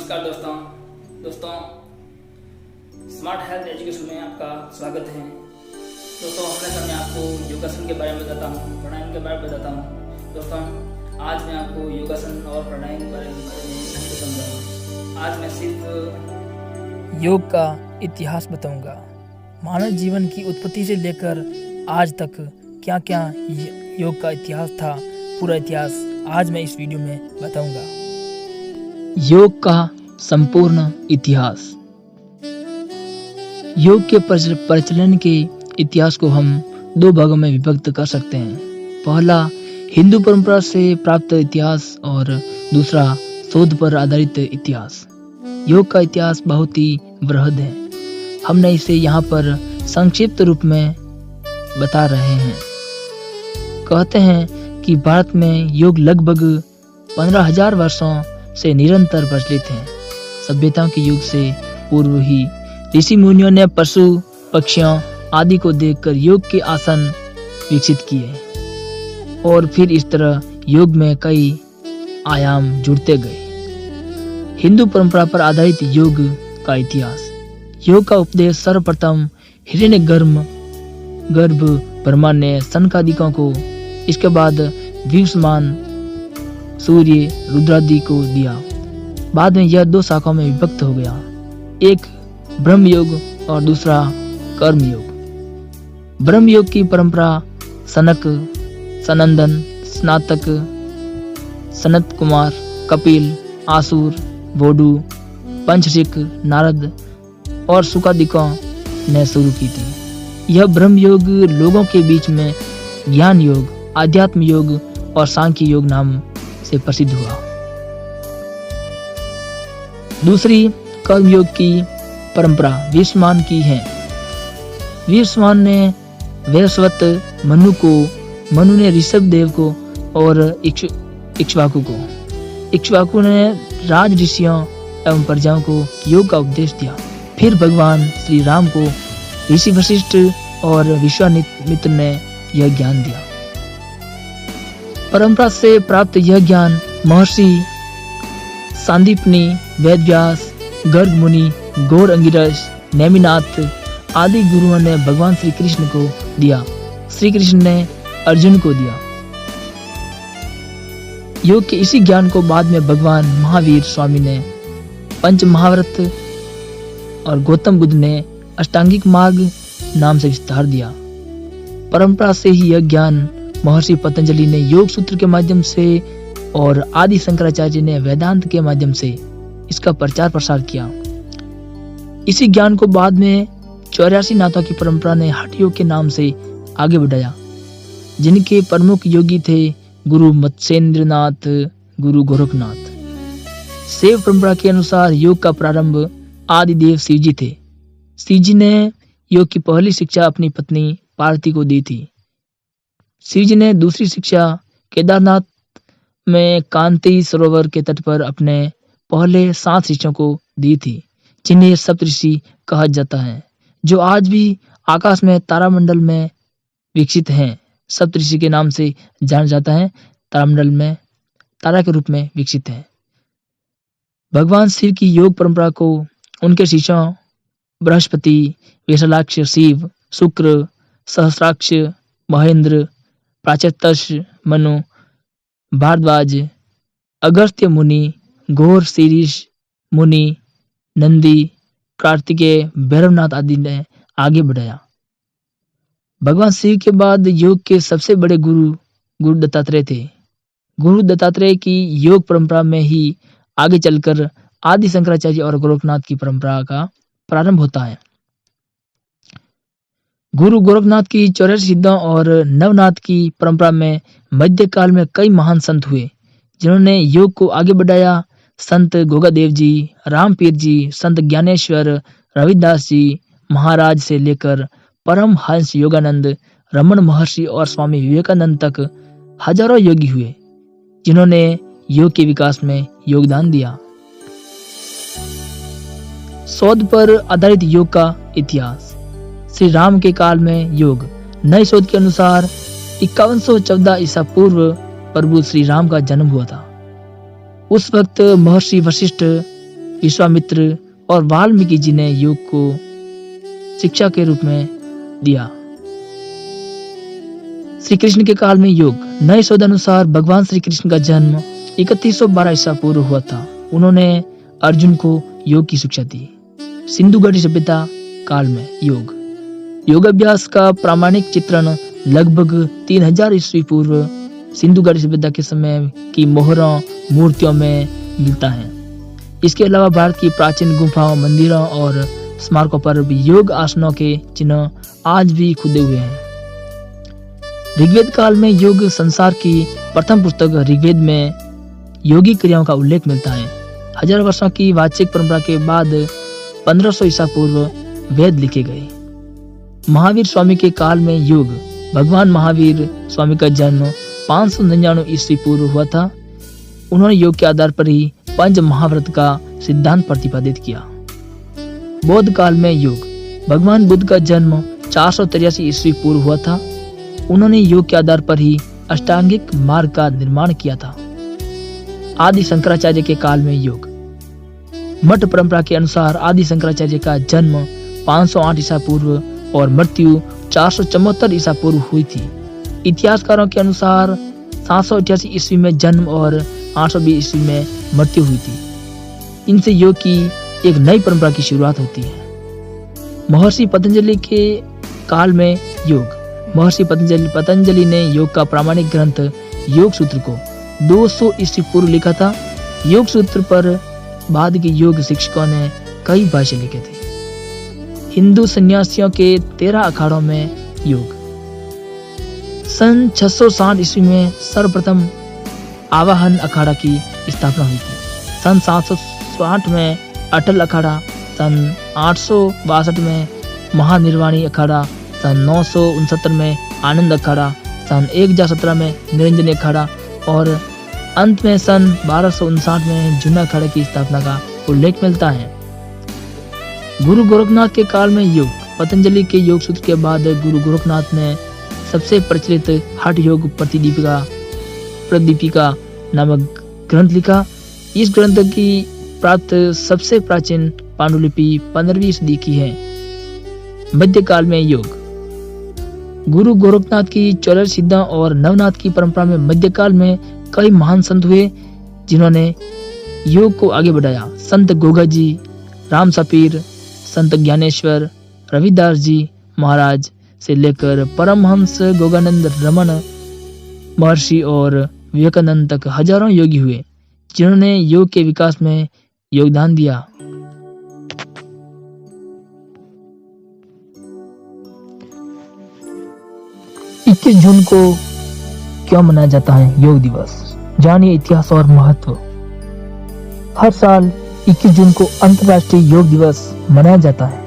नमस्कार दोस्तों smart health education में आपका स्वागत है। दोस्तों हमेशा मैं आपको योगासन के बारे में बताता हूँ, प्राणायाम के बारे में बताता हूँ। दोस्तों आज मैं आपको योगासन और प्राणायाम के बारे में समझाऊंगा। आज मैं सिर्फ योग का इतिहास बताऊंगा। मानव जीवन की उत्पत्ति से लेकर आज तक क्या क्या योग का इतिहास था, पूरा इतिहास आज मैं इस वीडियो में बताऊंगा। योग का संपूर्ण इतिहास। योग के प्रचलन के इतिहास को हम दो भागों में विभक्त कर सकते हैं। पहला हिंदू परंपरा से प्राप्त इतिहास और दूसरा शोध पर आधारित इतिहास। योग का इतिहास बहुत ही बृहद है। हमने इसे यहाँ पर संक्षिप्त रूप में बता रहे हैं। कहते हैं कि भारत में योग लगभग 15,000 वर्षों से निरंतर प्रचलित है। सभ्यताओं के युग से पूर्व ही ऋषि मुनियों ने पशु पक्षियों आदि को देखकर योग के आसन विकसित किए और फिर इस तरह योग में कई आयाम जुड़ते गए। हिंदू परंपरा पर आधारित योग का इतिहास। योग का उपदेश सर्वप्रथम हिरण्यगर्भ ब्रह्मा ने सनकादिकों को, इसके बाद विवस्वान सूर्य रुद्रादि को दिया। बाद में यह दो शाखाओं में विभक्त हो गया, एक ब्रह्म योग और दूसरा कर्म योग। ब्रह्म योग की परंपरा सनक, सनंदन, स्नातक, सनत कुमार, कपिल, आसुर, बोडू, पंचशिक, नारद और सुकादिकों ने शुरू की थी। यह ब्रह्म योग लोगों के बीच में ज्ञान योग, आध्यात्म योग और सांख्य योग नाम से प्रसिद्ध हुआ। दूसरी कर्मयोग की परंपरा विवस्वान की है। विवस्वान ने वैवस्वत मनु ने ऋषभ देव को और इक्ष्वाकु को। इक्ष्वाकु ने राज ऋषियों एवं प्रजाओं को योग का उपदेश दिया। फिर भगवान श्री राम को ऋषि वशिष्ठ और विश्वामित्र ने यह ज्ञान दिया। परंपरा से प्राप्त यह ज्ञान महर्षि सांदीपनि, वेदव्यास, गर्ग मुनि, गौर अंगिरस, नेमिनाथ आदि गुरुओं ने भगवान श्री कृष्ण को दिया। श्री कृष्ण ने अर्जुन को दिया। योग के इसी ज्ञान को बाद में भगवान महावीर स्वामी ने पंच महाव्रत और गौतम बुद्ध ने अष्टांगिक मार्ग नाम से विस्तार दिया। परंपरा से ही यह ज्ञान महर्षि पतंजलि ने योग सूत्र के माध्यम से और आदि शंकराचार्य ने वेदांत के माध्यम से इसका प्रचार प्रसार किया। इसी ज्ञान को बाद में 84 नाथों की परंपरा ने हठ योग के नाम से आगे बढ़ाया, जिनके प्रमुख योगी थे गुरु मत्स्येंद्रनाथ, गुरु गोरखनाथ। शैव परंपरा के अनुसार योग का प्रारंभ आदिदेव शिव जी थे। शिव जी ने योग की पहली शिक्षा अपनी पत्नी पार्वती को दी थी। शिव जी ने दूसरी शिक्षा केदारनाथ में कांति सरोवर के तट पर अपने पहले 7 शिष्यों को दी थी, जिन्हें सप्तऋषि कहा जाता है, जो आज भी आकाश में तारामंडल में विकसित हैं। सप्तऋषि के नाम से जाना जाता है, तारामंडल में तारा के रूप में विकसित है। भगवान शिव की योग परंपरा को उनके शिष्यों बृहस्पति, वैशालाक्ष शिव, शुक्र, सहस्राक्ष महेंद्र, प्राचेतस मनु, भारद्वाज, अगस्त्य मुनि, घोर शीरीष मुनि, नंदी, कार्तिकेय, भैरवनाथ आदि ने आगे बढ़ाया। भगवान शिव के बाद योग के सबसे बड़े गुरु दत्तात्रेय थे। गुरु दत्तात्रेय की योग परंपरा में ही आगे चलकर आदि शंकराचार्य और गोरखनाथ की परंपरा का प्रारंभ होता है। गुरु गोरखनाथ की 84 सिद्धों और नवनाथ की परंपरा में मध्यकाल में कई महान संत हुए, जिन्होंने योग को आगे बढ़ाया। संत गोगादेव जी, रामपीर जी, संत ज्ञानेश्वर, रविदास जी महाराज से लेकर परम हंस योगानंद, रमन महर्षि और स्वामी विवेकानंद तक हजारों योगी हुए, जिन्होंने योग के विकास में योगदान दिया। शोध पर आधारित योग का इतिहास। श्री राम के काल में योग। नए शोध के अनुसार 5114 ईसा पूर्व प्रभु श्री राम का जन्म हुआ था। उस वक्त महर्षि वशिष्ठ विश्वामित्र और वाल्मीकि जी ने योग को शिक्षा के रूप में दिया। श्री कृष्ण के काल में योग। नए शोध अनुसार भगवान श्री कृष्ण का जन्म 3112 ईसा पूर्व हुआ था। उन्होंने अर्जुन को योग की शिक्षा दी। सिंधु घाटी सभ्यता काल में योग। योगाभ्यास का प्रामाणिक चित्रण लगभग 3000 ईस्वी पूर्व सिंधु घाटी सभ्यता के समय की मोहरों मूर्तियों में मिलता है। इसके अलावा भारत की प्राचीन गुफाओं, मंदिरों और स्मारकों पर भी योग आसनों के चिन्ह आज भी खुदे हुए हैं। ऋग्वेद काल में योग। संसार की प्रथम पुस्तक ऋग्वेद में योगी क्रियाओं का उल्लेख मिलता है। हजारों वर्षों की वाचिक परंपरा के बाद 1500 ईसा पूर्व वेद लिखे गए। महावीर स्वामी के काल में योग। भगवान महावीर स्वामी का जन्म 599 ईस्वी पूर्व हुआ था। उन्होंने योग के आधार पर ही पंच महाव्रत का सिद्धांत प्रतिपादित किया। बौद्ध काल में योग। भगवान बुद्ध का जन्म 483 ईस्वी पूर्व हुआ था। उन्होंने योग के आधार पर ही अष्टांगिक मार्ग का निर्माण किया था। आदि शंकराचार्य के काल में योग। मठ परंपरा के अनुसार आदि शंकराचार्य का जन्म 508 ईसा पूर्व और मृत्यु 474 ईसा पूर्व हुई थी। इतिहासकारों के अनुसार 788 ईस्वी में जन्म और 820 ईस्वी में मृत्यु हुई थी। इनसे योग की एक नई परंपरा की शुरुआत होती है। महर्षि पतंजलि के काल में योग। महर्षि पतंजलि ने योग का प्रामाणिक ग्रंथ योग सूत्र को 200 ईस्वी पूर्व लिखा था। योग सूत्र पर बाद के योग शिक्षकों ने कई भाष्य लिखे थे। हिंदू सन्यासियों के 13 अखाड़ों में योग। सन 660 ईस्वी में सर्वप्रथम आवाहन अखाड़ा की स्थापना हुई थी। सन 760 में अटल अखाड़ा, सन 862 में महानिर्वाणी अखाड़ा, सन 969 में आनंद अखाड़ा, सन 1017 में निरंजनी अखाड़ा और अंत में सन 1259 में जूना अखाड़ा की स्थापना का उल्लेख मिलता है। गुरु गोरखनाथ के काल में योग। पतंजलि के योग सूत्र के बाद गुरु गोरखनाथ ने सबसे प्रचलित हठ योग प्रदीपिका नामक ग्रंथ लिखा। इस ग्रंथ की प्राप्त सबसे प्राचीन पांडुलिपि 15वीं सदी की है। मध्यकाल में योग। गुरु गोरखनाथ की चौलर सिद्धा और नवनाथ की परंपरा में मध्यकाल में कई महान संत हुए जिन्होंने योग को आगे बढ़ाया। संत गोगा जी, राम सपीर, संत ज्ञानेश्वर, रविदास जी महाराज से लेकर परमहंस गोगानंद रमन महर्षि और विवेकानंद तक हजारों योगी हुए जिन्होंने योग के विकास में योगदान दिया। जून को क्यों मनाया जाता है योग दिवस? जानिए इतिहास और महत्व। हर साल 21 जून को अंतर्राष्ट्रीय योग दिवस मनाया जाता है।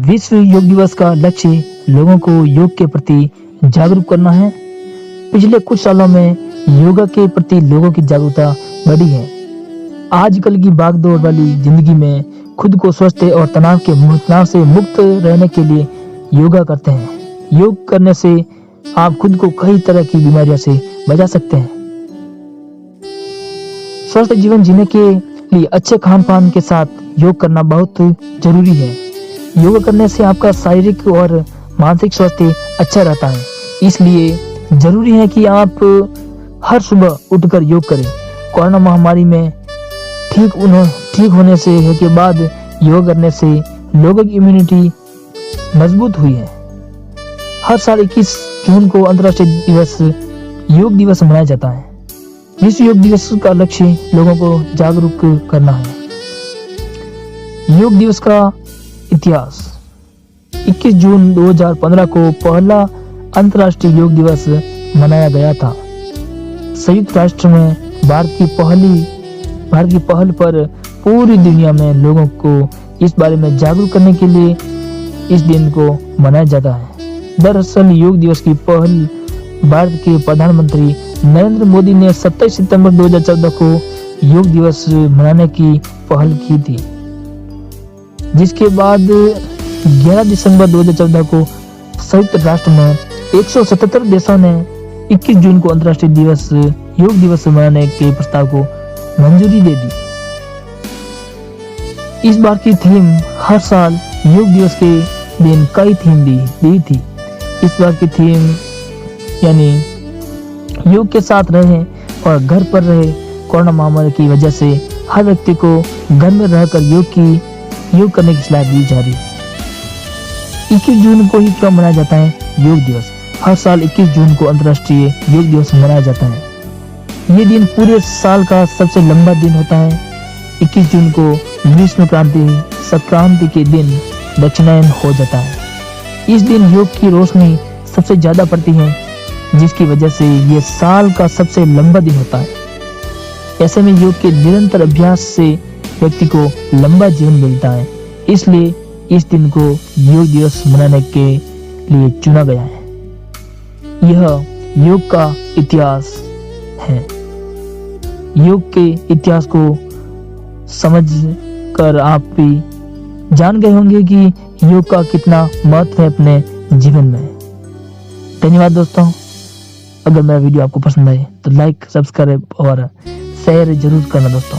विश्व योग दिवस का लक्ष्य लोगों को योग के प्रति जागरूक करना है। पिछले कुछ सालों में योगा के प्रति लोगों की जागरूकता बढ़ी है। आजकल की भागदौड़ वाली जिंदगी में खुद को स्वस्थ और तनाव से मुक्त रहने के लिए योगा करते हैं। योग करने से आप खुद को कई तरह की बीमारियों से बचा सकते हैं। स्वस्थ जीवन जीने के लिए अच्छे खान पान के साथ योग करना बहुत जरूरी है। योगा करने से आपका शारीरिक और मानसिक स्वास्थ्य अच्छा रहता है। इसलिए जरूरी है कि आप हर सुबह उठकर योग करें। कोरोना महामारी में ठीक होने से के बाद योग करने से लोगों की इम्यूनिटी मजबूत हुई है। हर साल 21 जून को अंतर्राष्ट्रीय योग दिवस मनाया जाता है। विश्व योग दिवस का लक्ष्य लोगों को जागरूक करना है। योग दिवस का इतिहास। 21 जून 2015 को पहला अंतर्राष्ट्रीय योग दिवस मनाया गया था। संयुक्त राष्ट्र में भारत की पहल पर पूरी दुनिया में लोगों को इस बारे में जागरूक करने के लिए इस दिन को मनाया जाता है। दरअसल योग दिवस की पहल भारत के प्रधानमंत्री नरेंद्र मोदी ने 27 सितंबर 2014 को योग दिवस मनाने की पहल की थी, जिसके बाद 11 दिसंबर 2014 को संयुक्त राष्ट्र में 177 देशों ने 21 जून को अंतर्राष्ट्रीय योग दिवस मनाने के प्रस्ताव को मंजूरी दे दी। इस बार की थीम हर साल योग दिवस के दिन कई थीम दी थी। इस बार की थीम यानी योग के साथ रहें और घर पर रहे। कोरोना महामारी की वजह से हर व्यक्ति को घर में रहकर योग करने की सलाह दी जा रही है। 21 जून को ही क्यों मनाया जाता है योग दिवस? हर साल 21 जून को अंतर्राष्ट्रीय योग दिवस मनाया जाता है। ये दिन पूरे साल का सबसे लंबा दिन होता है। 21 जून को ग्रीष्म संक्रांति के दिन दक्षिणायन हो जाता है। इस दिन योग की रोशनी सबसे ज्यादा पड़ती है, जिसकी वजह से ये साल का सबसे लंबा दिन होता है। ऐसे में योग के निरंतर अभ्यास से व्यक्ति को लंबा जीवन मिलता है, इसलिए इस दिन को योग दिवस मनाने के लिए चुना गया है। यह योग का इतिहास है। योग के इतिहास को समझ कर आप भी जान गए होंगे कि योग का कितना महत्व है अपने जीवन में। धन्यवाद दोस्तों। अगर मेरा वीडियो आपको पसंद आए तो लाइक, सब्सक्राइब और शेयर जरूर करना दोस्तों।